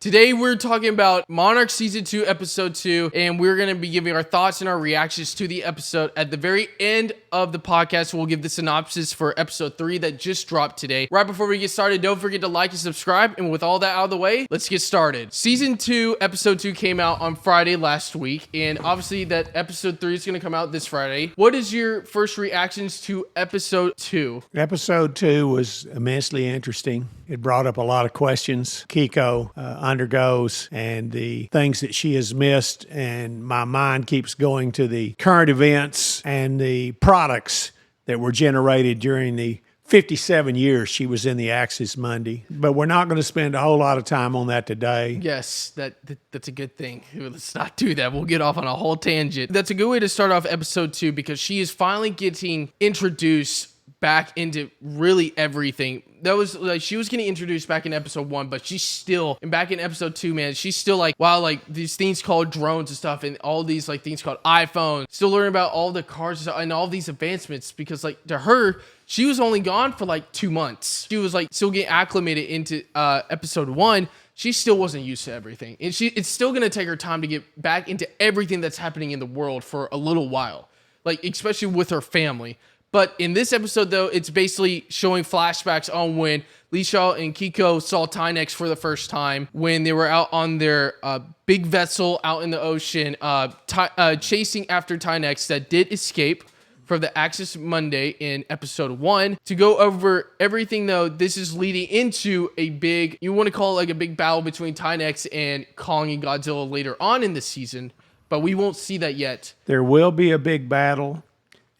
Today we're talking about Monarch Season 2, Episode 2, and we're going to be giving our thoughts and our reactions to the episode. At the very end of the podcast, we'll give the synopsis for Episode 3 that just dropped today. Right before we get started, don't forget to like and subscribe, and with all that out of the way, let's get started. Season 2, Episode 2 came out on Friday last week, and obviously that Episode 3 is going to come out this Friday. What is your first reactions to Episode 2? Episode 2 was immensely interesting. It brought up a lot of questions Kiko undergoes and the things that she has missed. And my mind keeps going to the current events and the products that were generated during the 57 years she was in the Axis Mundi. But we're not going to spend a whole lot of time on that today. Yes, that's a good thing. Let's not do that. We'll get off on a whole tangent. That's a good way to start off Episode 2 because she is finally getting introduced back into really everything. That was like she was getting introduced back in Episode 1, but she's still, and back in Episode 2, man, she's still like, wow, like these things called drones and stuff, and all these like things called iPhones. Still learning about all the cars and stuff, and all these advancements because like to her, she was only gone for like 2 months. She was like still getting acclimated into Episode 1. She still wasn't used to everything, and it's still gonna take her time to get back into everything that's happening in the world for a little while, like especially with her family. But in this episode, though, it's basically showing flashbacks on when Lee Shaw and Kiko saw Tynex for the first time, when they were out on their big vessel out in the ocean, chasing after Tynex that did escape from the Axis Mundi in Episode 1. To go over everything, though, this is leading into a big, you want to call it like a big battle between Tynex and Kong and Godzilla later on in the season, but we won't see that yet. There will be a big battle.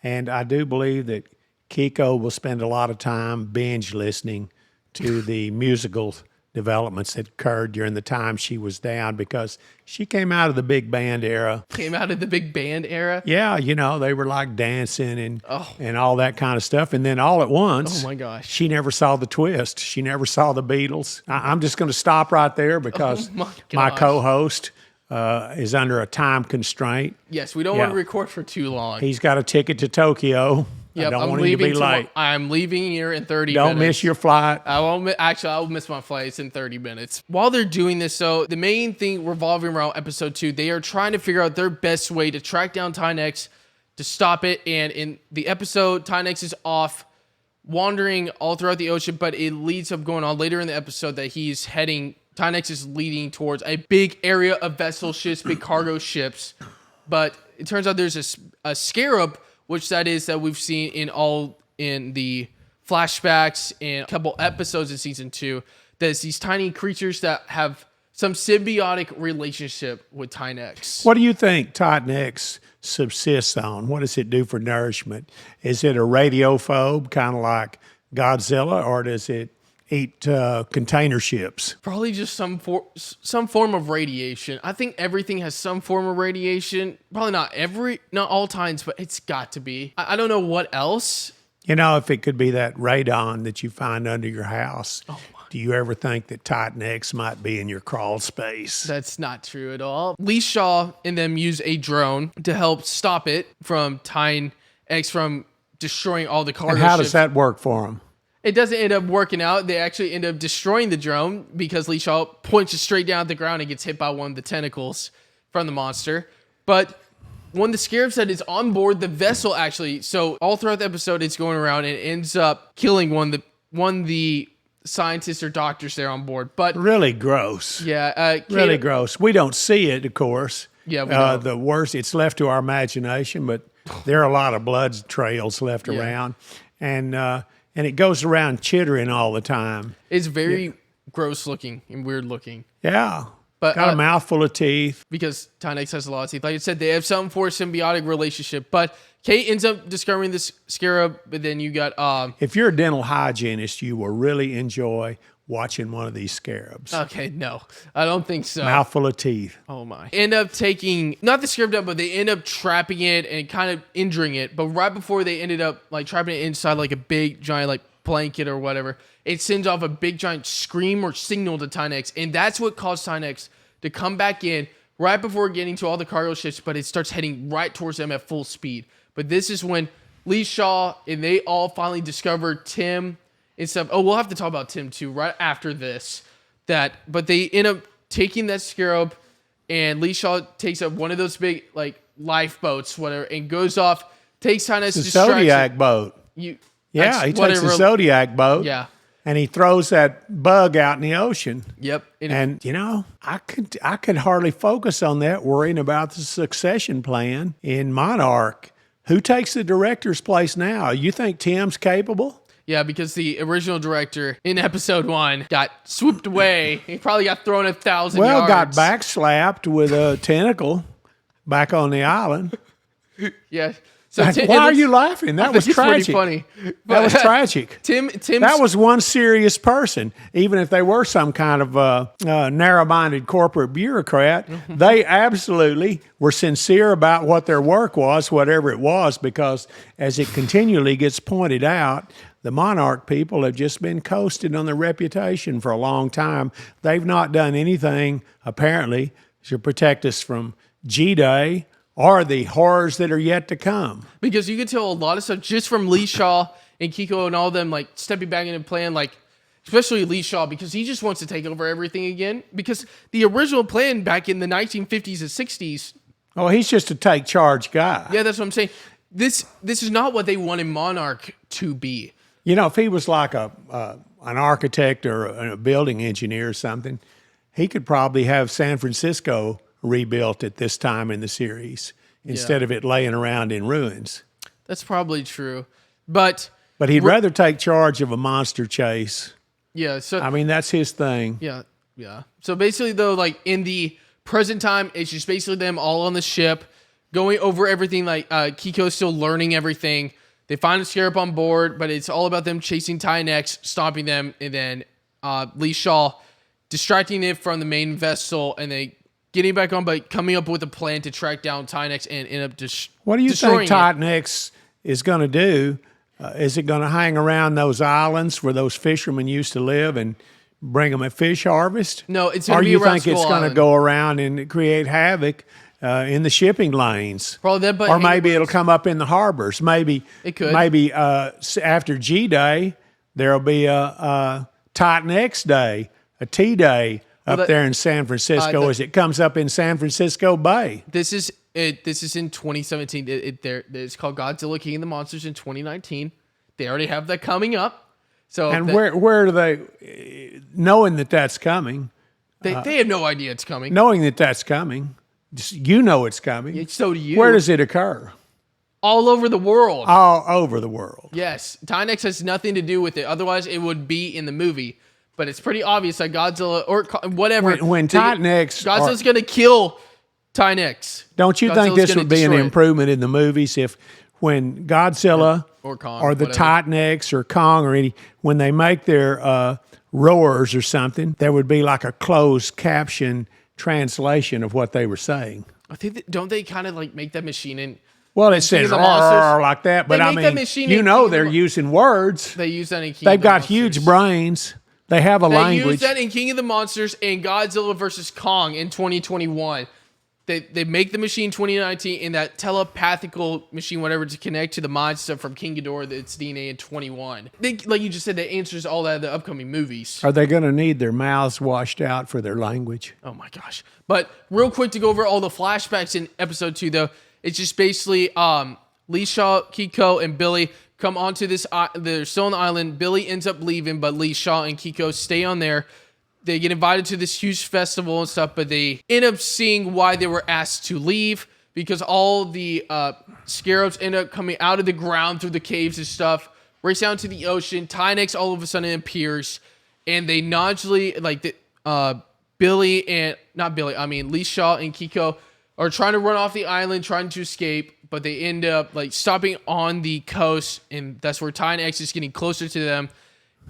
And I do believe that Kiko will spend a lot of time binge listening to the musical developments that occurred during the time she was down because she came out of the big band era. Came out of the big band era? Yeah, you know, they were like dancing and all that kind of stuff. And then all at once, oh my gosh, she never saw the twist. She never saw the Beatles. I'm just going to stop right there because my co-host is under a time constraint. Yes, we don't want to record for too long. He's got a ticket to Tokyo. Yep, I don't want him to be late. I'm leaving here in 30 minutes. Don't miss your flight. I'll miss my flight. It's in 30 minutes. While they're doing this, so the main thing revolving around Episode 2, they are trying to figure out their best way to track down Tynex to stop it. And in the episode, Tynex is off wandering all throughout the ocean, but it leads up going on later in the episode that he's heading. Tynex is leading towards a big area of vessel ships, big cargo ships. But it turns out there's a scarab, which that we've seen in the flashbacks and a couple episodes in Season 2. There's these tiny creatures that have some symbiotic relationship with Tynex. What do you think Tynex subsists on? What does it do for nourishment? Is it a radiophobe, kind of like Godzilla, or does it eat container ships? Probably just some form of radiation. I think everything has some form of radiation. Probably not all times, but it's got to be. I don't know what else. You know, if it could be that radon that you find under your house. Oh my. Do you ever think that Tynex might be in your crawl space? That's not true at all. Lee Shaw and them use a drone to help stop it from Tynex from destroying all the cargo ships. And how does that work for them? It doesn't end up working out. They actually end up destroying the drone because Lee Shaw points it straight down at the ground and gets hit by one of the tentacles from the monster. But when the scarab said is on board the vessel, actually, so all throughout the episode, it's going around and it ends up killing one of the scientists or doctors there on board. But really gross. Yeah. Really gross. We don't see it, of course. Yeah, we don't. The worst, it's left to our imagination, but there are a lot of blood trails left around. And it goes around chittering all the time. It's very gross looking and weird looking. Yeah. But got a mouthful of teeth. Because Tynex has a lot of teeth. Like I said, they have something for a symbiotic relationship. But Kate ends up discovering this scarab, but then you got... if you're a dental hygienist, you will really enjoy watching one of these scarabs. Okay, no. I don't think so. Mouthful of teeth. Oh, my. End up taking... Not the scarab down, but they end up trapping it and kind of injuring it. But right before they ended up like trapping it inside like a big, giant like blanket or whatever, it sends off a big, giant scream or signal to Tynex. And that's what caused Tynex to come back in right before getting to all the cargo ships, but it starts heading right towards them at full speed. But this is when Lee Shaw and they all finally discover Tim and stuff. Oh, we'll have to talk about Tim too right after this. But they end up taking that scarab, and Lee Shaw takes up one of those big like lifeboats, whatever, and goes off, takes Tynek's It's a Zodiac boat. You, Yeah, he takes a Zodiac boat. Yeah. And he throws that bug out in the ocean. Yep. And you know, I could hardly focus on that, worrying about the succession plan in Monarch. Who takes the director's place now? You think Tim's capable? Yeah, because the original director in episode 1 got swooped away. He probably got thrown 1,000 yards. Well, got backslapped with a tentacle back on the island. Yeah. So Why are you laughing? That was tragic. Funny. That was tragic. Tim's that was one serious person. Even if they were some kind of narrow-minded corporate bureaucrat, they absolutely were sincere about what their work was, whatever it was, because as it continually gets pointed out, the Monarch people have just been coasting on their reputation for a long time. They've not done anything, apparently, to protect us from G-Day or the horrors that are yet to come. Because you could tell a lot of stuff just from Lee Shaw and Kiko and all of them, like stepping back into plan, like especially Lee Shaw, because he just wants to take over everything again. Because the original plan back in the 1950s and 60s. Oh, he's just a take charge guy. Yeah, that's what I'm saying. This is not what they wanted Monarch to be. You know, if he was like an architect or a building engineer or something, he could probably have San Francisco rebuilt at this time in the series instead of it laying around in ruins. That's probably true. But he'd rather take charge of a monster chase. Yeah. So I mean, that's his thing. Yeah. Yeah. So basically, though, like in the present time, it's just basically them all on the ship going over everything. Like Kiko's still learning everything. They find a scarab on board, but it's all about them chasing Tynex, stopping them, and then Lee Shaw distracting it from the main vessel, and they getting back on, but coming up with a plan to track down Tynex and end up What do you think Tynex is going to do? Is it going to hang around those islands where those fishermen used to live and bring them a fish harvest? No, it's going to be around Or you think it's going to go around and create havoc in the shipping lanes? Probably that, but or maybe it'll come up in the harbors. Maybe it could. Maybe after G-Day, there'll be a Tynex Day, a T-Day up there in San Francisco as it comes up in San Francisco Bay. This is in 2017. It's called Godzilla King of the Monsters in 2019. They already have that coming up. So where do they, knowing that that's coming? They have no idea it's coming. Knowing that that's coming, you know it's coming. Yeah, so do you. Where does it occur? All over the world. All over the world. Yes. Tynex has nothing to do with it. Otherwise, it would be in the movie. But it's pretty obvious that Godzilla or whatever. When Tynex, Godzilla's going to kill Tynex. Don't you think this would be an improvement in the movies if when Godzilla or Kong or the Tynex or Kong or when they make their roars or something, there would be like a closed caption translation of what they were saying. I think don't they kind of like make that machine in? Well, it says roar like that, but I mean, they're using words. They use that in King They've got huge brains. They have a language. They use that in King of the Monsters and Godzilla vs. Kong in 2021. They make the machine 2019 in that telepathical machine, whatever, to connect to the mind stuff from King Ghidorah, that's DNA in 21. Like you just said, that answers all that in the upcoming movies. Are they going to need their mouths washed out for their language? Oh my gosh. But real quick to go over all the flashbacks in episode 2, though, it's just basically Lee Shaw, Kiko, and Billy come onto this. They're still on the island. Billy ends up leaving, but Lee Shaw and Kiko stay on there. They get invited to this huge festival and stuff, but they end up seeing why they were asked to leave because all the scarabs end up coming out of the ground through the caves and stuff, race down to the ocean. Tynex all of a sudden appears, and they nonchalantly, like Lee Shaw and Kiko are trying to run off the island, trying to escape, but they end up like stopping on the coast, and that's where Tynex is getting closer to them.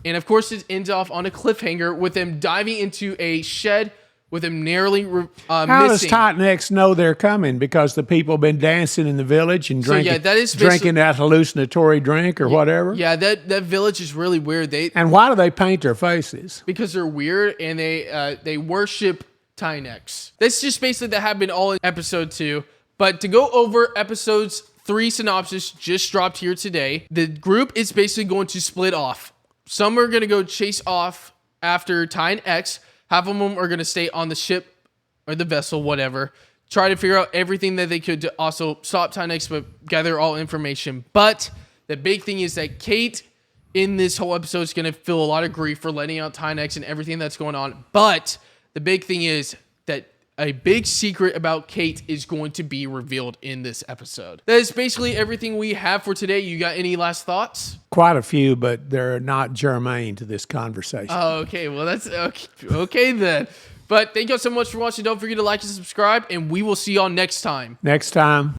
And of course, it ends off on a cliffhanger with them diving into a shed with them narrowly missing. How does Tynex know they're coming? Because the people have been dancing in the village and drinking that hallucinatory drink or whatever? Yeah, that village is really weird. And why do they paint their faces? Because they're weird and they worship Tynex. That's just basically that happened all in episode 2. But to go over episodes 3 synopsis just dropped here today. The group is basically going to split off. Some are going to go chase off after Tynex. Half of them are going to stay on the ship or the vessel, whatever. Try to figure out everything that they could to also stop Tynex, but gather all information. But the big thing is that Kate in this whole episode is going to feel a lot of grief for letting out Tynex and everything that's going on. But the big thing is that a big secret about Kate is going to be revealed in this episode. That is basically everything we have for today. You got any last thoughts? Quite a few, but they're not germane to this conversation. Oh, okay. Well, that's okay. Okay then. But thank you all so much for watching. Don't forget to like and subscribe, and we will see y'all next time. Next time.